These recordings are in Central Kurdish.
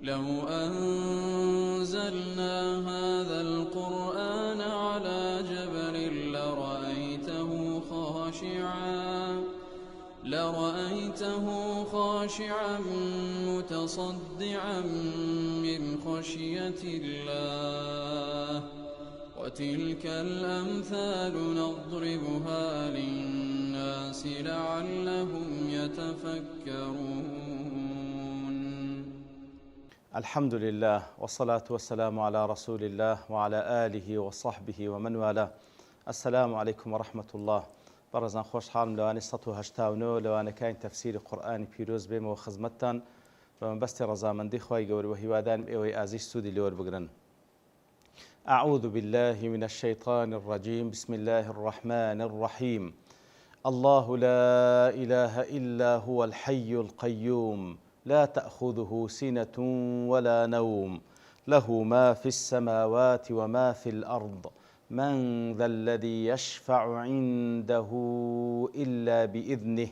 لو أنزلنا هذا القرآن على جبل لرأيته خاشعا متصدعا من خشية الله وتلك الأمثال نضربها للناس لعلهم يتفكرون. الحمد لله والصلاة والسلام على رسول الله وعلى آله وصحبه ومن والاه. السلام عليكم ورحمة الله. بەڕێزان خۆشحاڵم لەوانەی 1970 لەوانەکانی تەفسیری قورئانی پیرۆز بێمەوە خزمەتتان بە مەبەستی ڕەزامەندی خوای گەورە و هیوادارم ئێوەی ئازیز سوودی لێ وەربگرن. أعوذ بالله من الشيطان الرجيم. بسم الله الرحمن الرحيم. الله لا إله إلا هو الحي القيوم لا تأخذه سنة ولا نوم له ما في السماوات وما في الأرض من ذا الذي يشفع عنده إلا بإذنه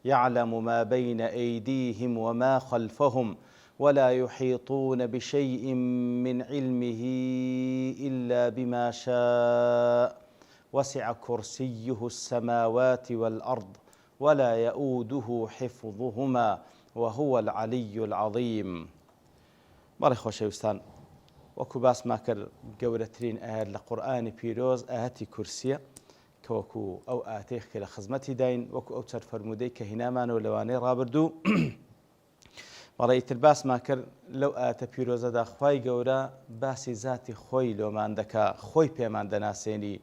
يعلم ما بين أيديهم وما خلفهم ولا يحيطون بشيء من علمه إلا بما شاء وسع كرسيه السماوات والأرض ولا يؤوده حفظهما وهو العلي العظيم. بەڕێ خۆشەویستان، وەکو باسمان کرد گەورەترین ئاەت لە قورئانی پیرۆز ئاەتی کورسیە کە وەکو ئەو ئاەتەی کە لە خزمەتی داین وەکو ئەو چەند فەرموودەی کە هینامانەوە لەوانەی ڕابردوو. بەڵێ ئیتر باسمان کرد لەو ئاەتە پیرۆزەدا خوای گەورە باسی ذاتی خۆی لۆمان دەکا، خۆی پێمان دەناسێنی.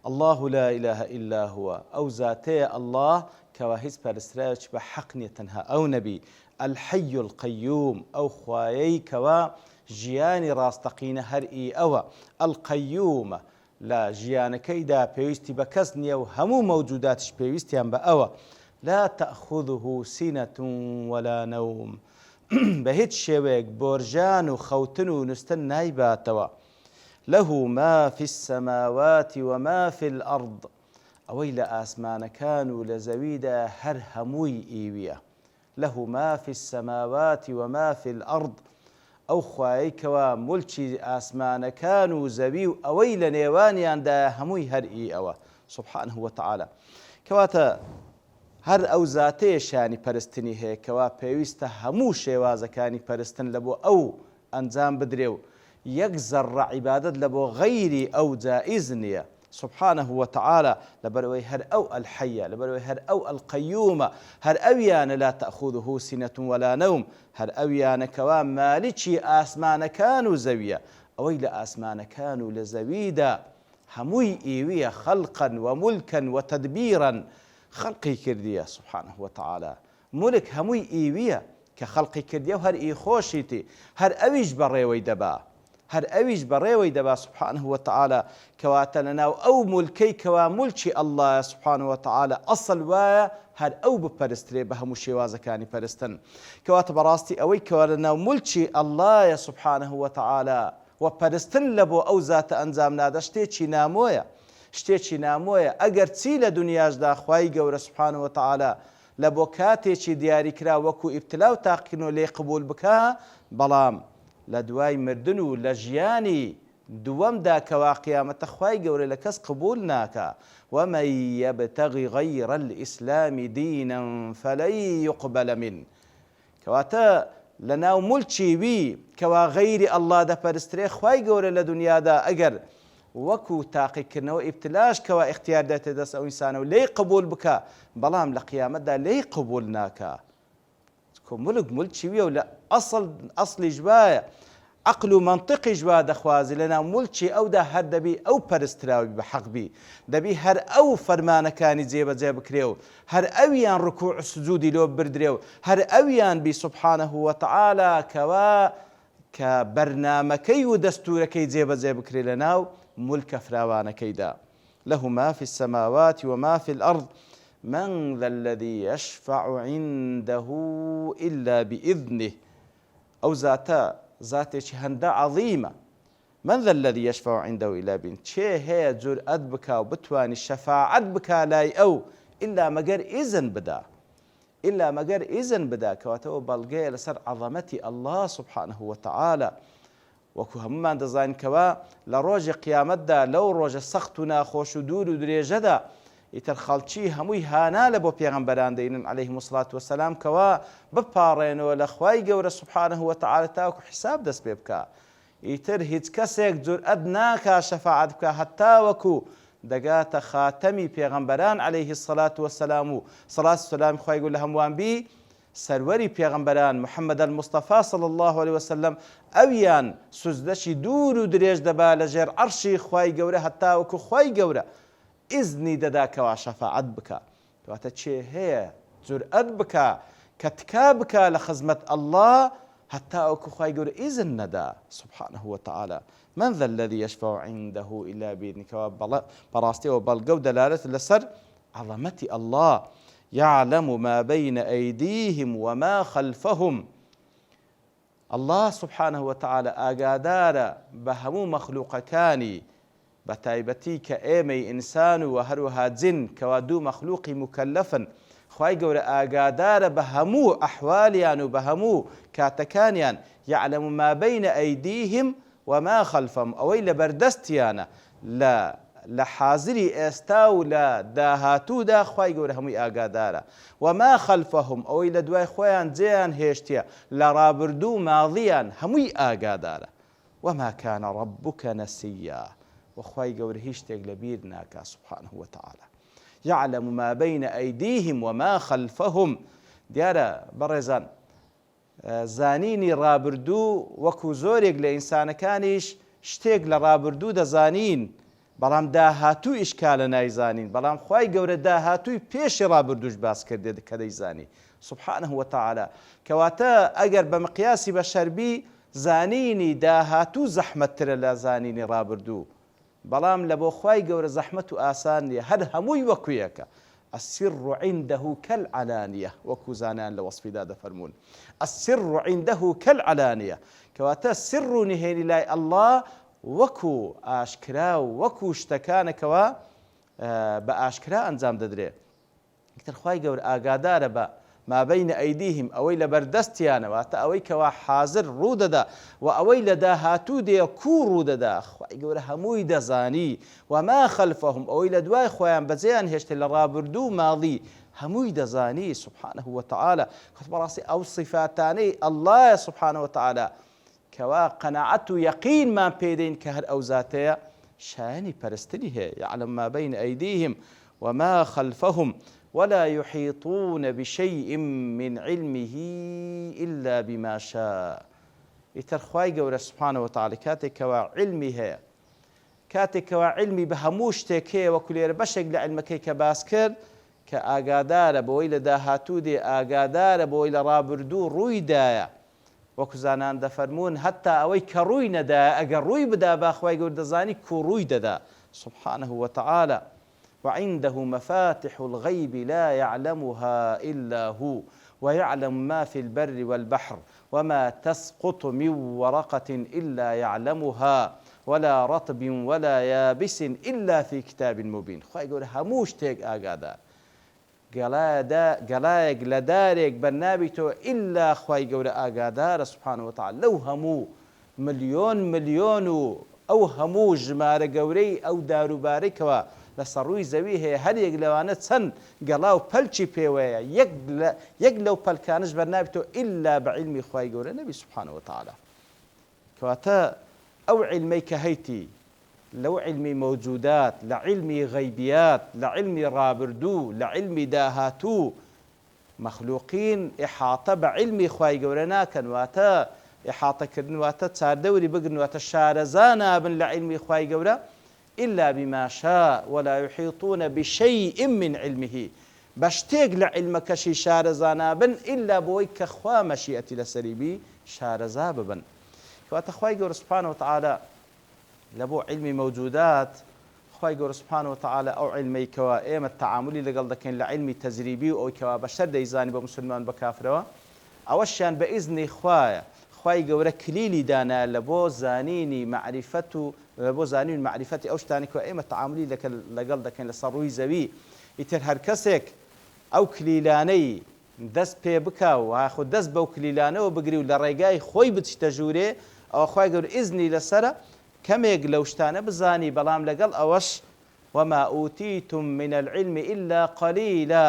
الله لا إله إلا هو، ئەو زاتەیە ئەڵڵاه کەوا هیچ پەرسترایەکی بە حەق نییە تەنها ئەو نەبی. الحي القيوم، ئەو خوایەی کەوا ژیانی ڕاستەقینە هەرئی ئەوە. القەیومە، لە ژیانەکەیدا پێویستی بە کەس نییە و هەموو مەوجوداتش پێویستیان بە ئەوە. لا تأخذه سنة ولا نوم، بە هیچ شێوەیەک بۆرژان و خەوتن و نوستن نایباتەوە. له ما في السماوات وما في الأرض، ئەوەی لە ئاسمانەکان و لە زەویدا هەر هەمووی ئیویە. له ما في السماوات وما في الأرض، ئەو خوایەی کەوا مولکی ئاسمانەکان و زەوی و ئەوەی لە نێوانیاندا هەمووی هەرئی ئەوە سبحانه وتعالى. کەواتە هەر ئەو زاتەیە شانی پەرستنی هەیە کەوا پێویستە هەموو شێوازەکانی پەرستن لە بۆ ئەو ئەنجام بدرێ و یەک زەڕە عیبادەت لە بۆ غەیری ئەو جائز نییە سبحانه وتعالى. لەبەرەوەی هەر ئەو الحەیە، لەبەرەوەی هەر ئەو القەیومە، هەر ئەویانە لا تأخذه سنة ولا نوم، هەر ئەویانە کەوا مالیکی ئاسمانەکان و زەویە، ئەوەی لە ئاسمانەکان و لە زەویدا هەمووی ئیویە. خەڵقا ومولکا وتدبیرا، خەڵقی کردیە سبحانه وتعالى. مولک هەمووی ئیویە کە خەڵقی کردیە و هەر ئی خۆشیتی، هەر ئەویش بەڕێوەی دەبا، هەر ئەویش بەڕێوەی دەبا سبحانه وتعالى. کەواتە لەناو ئەو مولکەی کەوا مولکی ئەڵڵایە سبحانه وتعالى ئەسڵ وایە هەر ئەو بپەرسترێ بە هەموو شێوازەکانی پەرستن. کەواتە بەڕاستی ئەوەی کەوا لەناو مولکی ئەڵڵایە سبحانه وتعالى و پەرستن لە بۆ ئەو زاتە ئەنجام نادە شتێکی نامۆیە، شتێکی نامۆیە. ئەگەر چی لە دنیاشدا خوای گەورە سبحانه وتعالى لە بۆ کاتێکی دیاریکرا وەکو ئیبتلا و تاقیکردنەوە لێی قبول بکە، بەڵام لە دوای مردن و لە ژیانی دووەمدا کەوا قیامەتە خوای گەورە لە کەس قبول ناکە. ومن يبتغي غير الإسلام دينا فلن يقبل منه. کەواتە لەناو مولکی وی کەوا غەیری ئەڵڵا دەپەرسترێ خوای گەورە لە دنیادا ئەگەر وەکو تاقیکردنەوە ئیبتلاش کەوا اختیار دێتە دەست ئەو ئینسانە و لێی قبول بکە، بەڵام لە قیامەتدا لێی قبول ناکە. ملک مولکی ویە و لە ئەسڵیش وایە، عقل و منطقیش وا دەخوازی لەناو مولکی ئەودا هەر دەبی ئەو پەرستراوی بە حەق بی، دەبی هەر ئەو فەرمانەکانی جێبەجێ بکرێ و هەر ئەویان ڕکوع سجودی لۆ بردرێ و هەر ئەویان بی سبحانه وتعالى کەوا کە بەرنامەکەی و دەستورەکەی جێبەجێ بکرێ لەناو مولکە فراوانەکەیدا. له ما في السماوات وما في الأرض من ذا الذي يشفع عنده إلا بإذنه. أو ذاتێکی هەندە عەظیمە. من ذا الذي يشفع عنده إلا بإذنه، چێ هەیە جورئەت بکا و بتوانی شەفاعەت بکا لای ئەو ئیلا مەگەر ئیزن بدا، إلا مەگەر ئیزن بدا کەواتەوە بەڵگەیە لەسەر عەظەمەتی الله سبحانه وتعالى وەکو هەمومان دەزانکەوە لە ڕۆژی قیامەتدا لەو ڕۆژە سەخت و ناخۆش و دوور و درێژەدا ئیتر خەڵکی هەمووی هانا لە بۆ پێغەمبەران دەینن عەلەیهیمو سڵات وەسەلام کەوا بپاڕێنەوە لە خوای گەورە سوبحانه وتعالى تاوەکو حیساب دەست پێ بکە ئیتر هیچ کەسێک جورئەت ناکا شەفاعەت بکە هەتا وەکو دەگاتە خاتەمی پێغەمبەران عەلەیهی السڵات وەسەلام و سەڵات و سەلامی خوای گەورە لە هەمووان بی سەروەری پێغەمبەران محەممەد المستەفا صلی الله عليه وسلم ئەویان سوزدەشی دوور و درێژ دەبا لەژێر عەرشی خوای گەورە هەتا وەکو خوای گەورە ئیزنی دەدا کەوا شەفاعەت بکە کەواتە چێ هەیە جورئەت بکە کە تکا بکە لە خزمەت الله هەتا وەکو خوای گەورە ئیزن نەدا سبحانه وتعالى من ذا الذي يشفع عنده إلا بإذنه کەوا بەڕاستیەوە بەڵگە و دەلالەت لەسەر عەظەمەتی الله يعلم ما بين أيديهم وما خلفهم الله سبحانه وتعالى ئاگادارە بە هەموو مەخلووقەکانی بە تایبەتی کە ئێمەی ئینسان و هەروەها جن کەوا دوو مەخلووقی مکەلەفن خوای گەورە ئاگادارە بە هەموو ئەحوالیان و بە هەموو کاتەکانیان يعلم ما بين أيديهم وما خلفهم ئەوەی لە بەردەستیانە لە حازری ئێستا و لە داهاتوودا خوای گەورە هەمووی ئاگادارە وما خلفهم ئەوەی لە دوای خۆیان جێیان هێشتیە لە ڕابردوو ماڵیان هەمووی ئاگادارە وما كان ربك نسيا وخوای گەورە هیچ شتێک لەبیر ناکا سبحانه وتعالى يعلم ما بين أيديهم وما خلفهم دیارە بەڕێزان زانینی ڕابردوو وەکو زۆرێک لە ئینسانەکانیش شتێک لە ڕابردوو دەزانین بەڵام داهاتوو ئیشکالە نایزانین بەڵام خوای گەورە داهاتووی پێشی ڕابردووش باس کردێت کە دەیزانی سبحانه وتعالى کەواتە ئەگەر بە مقیاسی بەشەربی زانینی داهاتوو زەحمەتترە لە زانینی ڕابردوو بەڵام لە بۆ خوای گەورە زەحمەت و ئاسان نیە هەر هەمووی وەکویەکە السر عنده كالعلانية وەکو زانان لە وەصفیدا دەفەرمون السر عنده كالعلانية کەواتە سر و نهێنی لای الله وەکو ئاشکرا و وەکو شتەکانێکەوە بە ئاشکرا ئەنجام دەدرێت ئیتر خوای گەورە ئاگادارە بە ما بين أيديهم ئەوەی لە بەردەستیانەوە واتە ئەوەی کەوا حازر ڕوودەدا و ئەوەی لە داهاتوو دێ کوو ڕوودەدا خوای گەورە هەمووی دەزانی وما خلفهم ئەوەی لە دوای خۆیان بەجێیان هێشتە لە ڕابردوو ماڵی هەمووی دەزانی سبحانه وتعالى کەس بەڕاستی ئەو صفاتانەی الله سبحانه وتعالى کەوا قەناعەت و یەقینمان پێدەین کە هەر ئەو زاتەیە شایانی پەرستنی هەیە يعلم ما بين أيديهم وما خلفهم ولا يحيطون بشيء من علمه إلا بما شاء ئیتر خوای گەورە سبحانه وتعالى کاتێکەوە علمی هەیە کاتێکەوە علمی بە هەموو شتێک هەیە وەکو لێرە بەشێک لە علمەکەی کە باس کرد کە ئاگادارە بەوەی لە داهاتوو دێ ئاگادارە بەوەی لە ڕابردوو ڕوویدایە وەکو زانان دەفەرمون هەتا ئەوەی کە ڕووی نەدایە ئەگەر ڕووی بدا با خوای گەورە دەزانی کو ڕووی دەدا سبحانه وتعالى وعنده مفاتح الغيب لا يعلمها إلا هو ويعلم ما في البر والبحر وما تسقط من ورقة إلا يعلمها ولا رطب ولا يابس إلا في كتاب مبين خوای گەورە هەموو شتێک ئاگادار گەڵایەک لە دارێک بەرنابیتەوە ئیلا خوای گەورە ئاگادارە سبحانه وتعالى لەو هەموو ملیۆن و ئەو هەموو ژمارە گەورەی ئەو داروبارێکەوە لەسەر ڕووی زەوی هەیە هەرێک لەوانە چەند گەڵا و پەلچی پێوەیە یەک لەو پەلکانش بەرنابێتەوە ئیلا بە عیلمی خوای گەورە نەبی سبحانه وتعالى کەواتە ئەو عیلمەی کە هەیتی لەو علمی موجودات لە علمی غەیبیات لە علمی ڕابردوو لە علمی داهاتوو مەخلووقین ئیحاتە بە علمی خوای گەورە ناکەن واتە ئیحاتەکردن واتە چاردەوری بگرن واتە شارەزا نابن لە علمی خوای گەورە إلا بما شاء ولا يحيطون بشيء من علمه بشتێک لە علمەکەشی شارەزا نابن إلا بۆی کە خوا مەشیئەتی لەسەری بی شارەزا ببن کەواتە خوای گەورە سبحانه وتعالى لە بۆ علمی موجودات خوای گەورە سبحانه وتعالى ئەو علمەی کەوا ئێمە تەعاملی لەگەڵ دەکەین لە علمی تەجریبی و ئەوەی کەوا بەشەر دەیزانی بە موسڵمان بە کافرەوە ئەوەشیان بە ئیزنی خوایە خوای گەورە کلیلی دانا لە بۆ زانینی معرفەت و لە بۆ زانین معرفەتی ئەو شتانی کە ئێمە تەعاملی لەگەڵ دەکەین لەسەر ڕووی زەوی ئیتر هەر کەسێک ئەو کلیلانەی دەست پێ بکە و هاخۆ دەست بەو کلیلانەوە بگری و لە ڕێگای خۆی بچتە ژوورێ ئەوە خوای گەورە ئیزنی لەسرە کەمێک لەو شتانە بزانی بەڵام لەگەڵ ئەوەش وما ئوتیتم من العلم إلا قليلا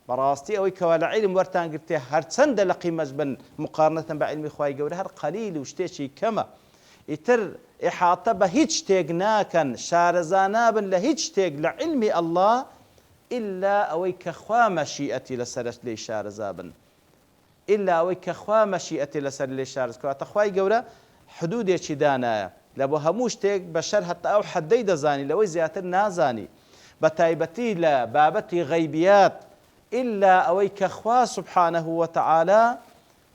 بەڕاستی ئەوەی کەوا لە عیلم وەرتان گرتێ هەرچەندە لە قیمەش بن مقارنەتەن بە عیلمی خوای گەورە هەر قەلیل و شتێکی کەمە ئیتر ئیحاتە بە هیچ شتێک ناکەن شارەزا نابن لە هیچ شتێک لە عیلمی ئەڵڵا إلا ئەوەی کە خوا مەشیئەتی لەسەرش لێی شارەزا بن إلا ئەوەی کە خوا مەشیئەتی لەسەر لێی شارەز کەواتە خوای گەورە حدودێکی دانایە لە بۆ هەموو شتێک بەشەر هەتا ئەو حەدەی دەزانی لەوەی زیاتر نازانی بە تایبەتی لە بابەتی غەیبیات إلا ئەوەی کە خوا سبحانه وتعالى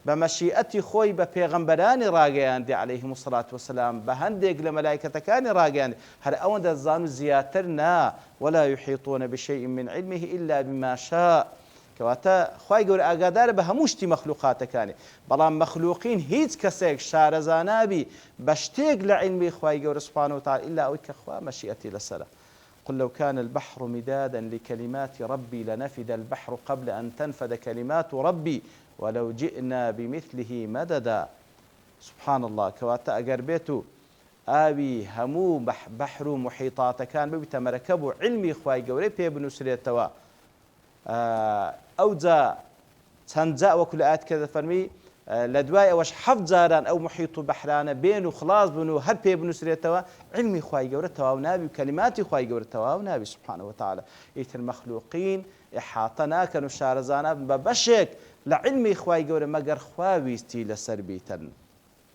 بە مەشیئەتی خۆی بە پێغەمبەرانی ڕاگەیاندی عەلەیهیم الصلاة والسلام بە هەندێک لە مەلایکەتەکانی ڕاگەیاندی هەر ئەوەندە دەزان و زیاتر نا ولا يحيطون بشيء من علمه إلا بما شاء کەواتە خوای گەورە ئاگادارە بە هەموو شتی مەخلوقاتەکانی بەڵام مەخلوقین هیچ کەسێک شارەزا نابی بە شتێک لە عیلمی خوای گەورە سبحانه وتعالى إلا ئەوەی کە خوا مەشیئەتی لەسەرە قل لو كان البحر مدادا لكلمات ربي لنفد البحر قبل أن تنفد كلمات ربي ولو جئنا بمثله مددا سبحان الله كواتا أجر بيتو آبي همو بحر محيطات كان ببت مركبو علمي خواي قوري بيبنو سريتوا أوجا تنجاء وكل آيات كذا فرمي لدواي أوش حفظ زاران أو محيط بحران بينو خلاص بنو هر بيبنو سريتوا علمي خواي قوري توا ونابي وكلماتي خواي قوري توا ونابي سبحانه وتعالى إيت المخلوقين إحاطنا كانوا شارزانا ببشك لعلمي خواي قوري مقر خواويستي لسربيتا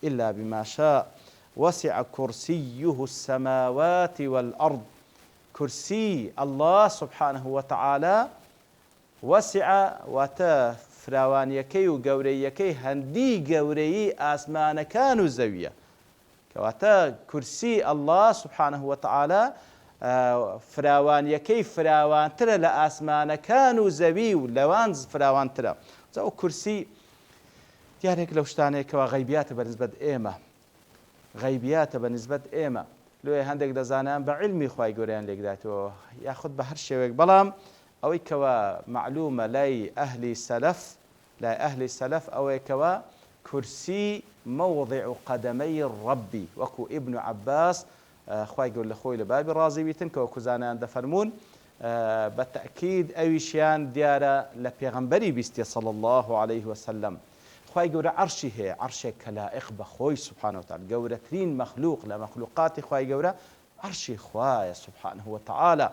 إلا بما شاء وسع كرسيه السماوات والأرض كرسي الله سبحانه وتعالى وسع وتا فراوانيكي وقوريكي هندي قوري آسمان كانوا زوية كواتا كرسي الله سبحانه وتعالى فراوانيكي فراوان ترى لآسمان كانوا زوي ولوانز فراوان ترى زو كرسي دیارێک لەو شتانەیەکەوە غەیبیاتە بەنسبەت ئێمە غەیبیاتە بەنسبەت ئێمە لێ هەندێک دەزانان بە عیلمی خوای گەورەیان لێکداتەوە یاخود بە هەر شێوەیەک بەڵام ئەوەی کەوە معلومە لای ئەهلی سەلەف ئەوەیەکەوە کورسی مەوضع قەدەمەی ڕەبی وەکو ئیبن عەباس خوای گەورە لە خۆی لە بابی ڕازی بیتن کە وەکو زانایان دەفەرمون بە تەئکید ئەویشیان دیارە لە پێغەمبەری بیستێ صلی الله عليه وسلم خوای گەورە عەرشی هەیە عەرشێک کە لائق بە خۆی سبحانه وتعالى گەورەترین مەخلوق لە مەخلوقاتی خوای گەورە عەرشی خوایە سبحانه وتعالى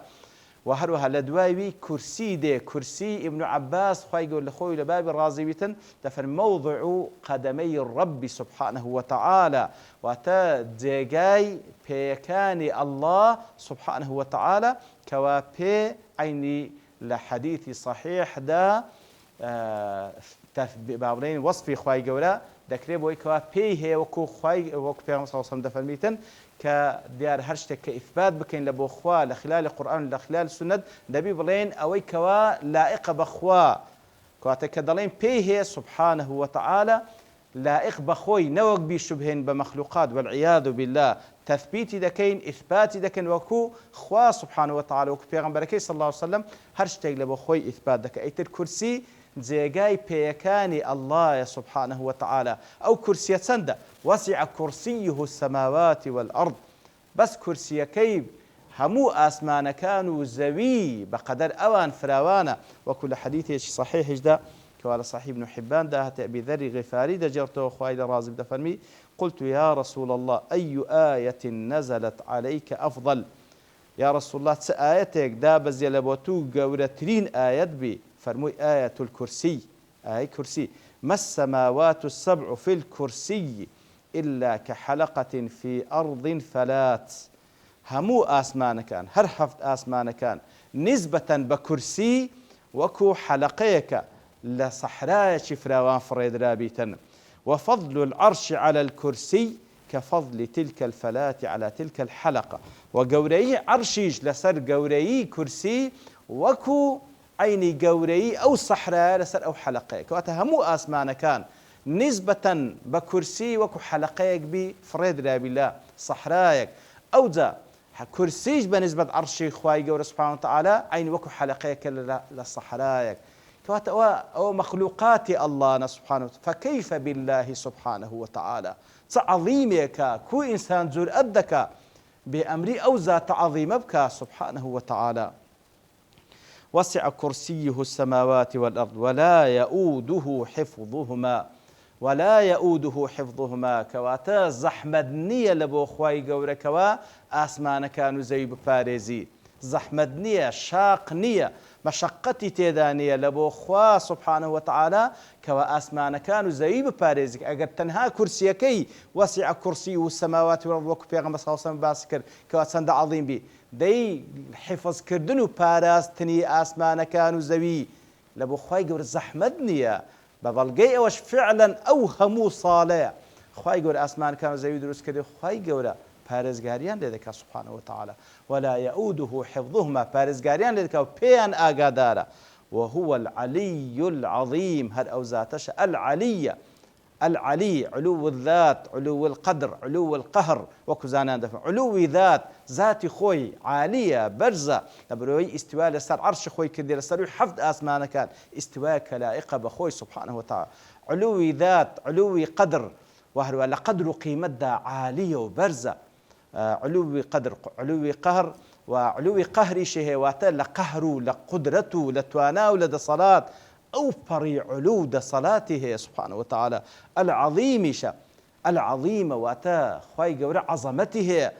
و هەروەها لە دوایوی کورسی دێ کورسی ئیبن عەباس خوای گەورە لە خۆی لە بابی ڕازی بیتن دەفەرمێ مەوضع قەدەمەی ڕەبی سبحانه وتعالى واتە جێگای پێیەکانی الله سبحانه وتعالى کەوا پێ عینی لە حەدیثی صحیحدا باڵێن وەصفی خوای گەورە دەکرێت بۆی کەوا پێی هەیە وەکو خوای وەکو پێغەمبەر صلی الله علیه و سلم دەفەرمیتن کە دیار هەر شتێک کە ئیثبات بکەین لە بۆ خوا لە خلال قورئان لە خلال سنت دەبی بڵێن ئەوەی کەوا لائقە بە خوا کەواتە کە دەڵێن پێی هەیە سبحانه وتعالى لائق بە خۆی نەوەک بیشوبهێن بە مەخلوقات والعیاذ بالله تثبیتی دەکەین ئیثباتی دەکەین وەکو خوا سبحانه وتعالى وەکو پێغەمبەرەکەی صلی الله علیه و سلم هەر شتێک لە بۆ خۆی ئیثبات دەکە ئیتر کورسی جێگای پێیەکانی ئەڵڵایە سبحانه وتعالى ئەو کورسیە چەندە وەسع کورسیه السماوات والأرض بەس کورسیەکەی هەموو ئاسمانەکان و زەوی بەقەدەر ئەوان فراوانە وەکو لە حەدیثێکی صحیحشدا کەوا لە صحیح ابن حبان دا هەتە ئەبی ذەری غیفاری دەجێڕتەوە خوای لە ڕازی دەفەرمی قلت يا رسول الله أي آية نزلت عليك أفضل يا رسول الله چه آيەتێک دابەزیە لە بۆ تو گەورەترین ئاەت بی فرموي آية الكرسي آية كرسي ما السماوات السبع في الكرسي إلا كحلقة في أرض فلات همو آسمان كان هر حفت آسمان كان نسبة بكرسي وكو حلقيك لصحراء شفراوان فريد رابيتا وفضل العرش على الكرسي كفضل تلك الفلات على تلك الحلقة وقوري عرشيش لسر قوري كرسي وكو عيني قوري أو صحراء لسر أو حلقيك كواتا همو آسمان كان نسبة بكرسي وكو حلقيك بفريد رابي الله صحرايك أو ذا كرسيش بنسبة عرشي خواي قوري سبحانه وتعالى عيني وكو حلقيك لصحرايك أو مخلوقات الله سبحانه وتعالى، فكيف بالله سبحانه وتعالى؟ تعظيمك كو إنسان زور أدك بأمر أو ذات عظيم بك سبحانه وتعالى. وسع كرسيه السماوات والأرض ولا يؤوده حفظهما. ولا يؤوده حفظهما كواتا زحمد نية لبو خواي قوركوا آسمان كانوا زي بفارزي، زحمد نية شاق نية مشقتي تيدانية لبو خوا سبحانه وتعالى كوا آسمان كانوا زي بفارزي. أقد تنها كرسيكي وسع كرسيه السماوات والأرض وكو بيغم صلى الله عليه وسلم باسكر كوا سند عظيم بي دي حفظ كردنو باراستني آسمان كانوا زوي لبو خواي قور زحمد نية بەڵگەی ئەوەش فعلا ئەو هەموو ساڵەیە خوای گەورە ئاسمان کان زەوی دروست کردی، خوای گەورە پارێزگاریان لێ دەکات سبحانه وتعالى. ولا يؤوده حفظهما، پارێزگاریان لێ دەکات و پێیان ئاگادارە. وهو العلي العظيم، هەر ئەو زاتەشە العلي، العلي علو الذات، علو القدر، علو القهر، وەکو زانان دەفەن علوی ذات، ذاتی خۆی عالیە بەرزە لەبەرەوەی ئیستیوا لەسەر عەرشی خۆی کردی لەسەر حەفت ئاسمانەکان، ئیستیوایەکە لائقە بە خۆی سبحانه وتعالى. علوی ذات، علوی قدر، وهروە لە قدر و قیمەتدا عالیە و بەرزە. علوی قدر، علوی قهر، وعلوی قهریشی هەیە واتە لە قەهر و لە قودرەت و لە توانا و لە دەسەڵات أو فري علو صلاته سبحانه وتعالى. العظيم العظيم واتا خواي قورة عظمته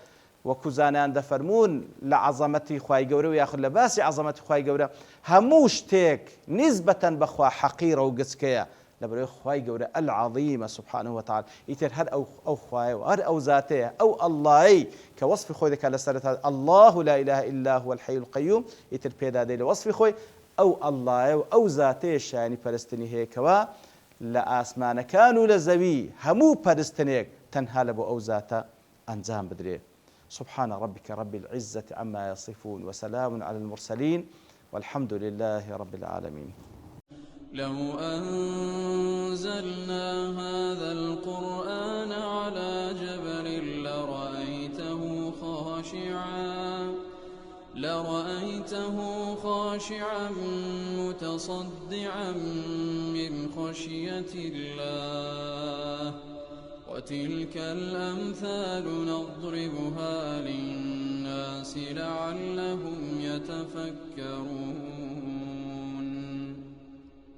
وكزانان دفرمون لعظمته خواي قورة وياخذ لباسي عظمته خواي قورة هموش تيك نسبة بخوا حقيرة وقسكية لبرو خواي قورة العظيم سبحانه وتعالى. يتر هر أو خواي وهر أو ذاته أو الله كوصف خوي ذاك لسرة الله لا إله إلا هو الحي القيوم، يتر بيدا دي لوصف خوي أو الله أو ذاتيش يعني پرستنی هيكوا لآسمان كانوا لزوي همو پرستنيك تنها لبو أو ذاتا أنزام بدري. سبحان ربك رب العزة عما يصفون وسلام على المرسلين والحمد لله رب العالمين. لو أنزلنا هذا القرآن على جبل لرأيته خاشعا متصدعا من خشية الله وتلك الأمثال نضربها للناس لعلهم يتفكرون.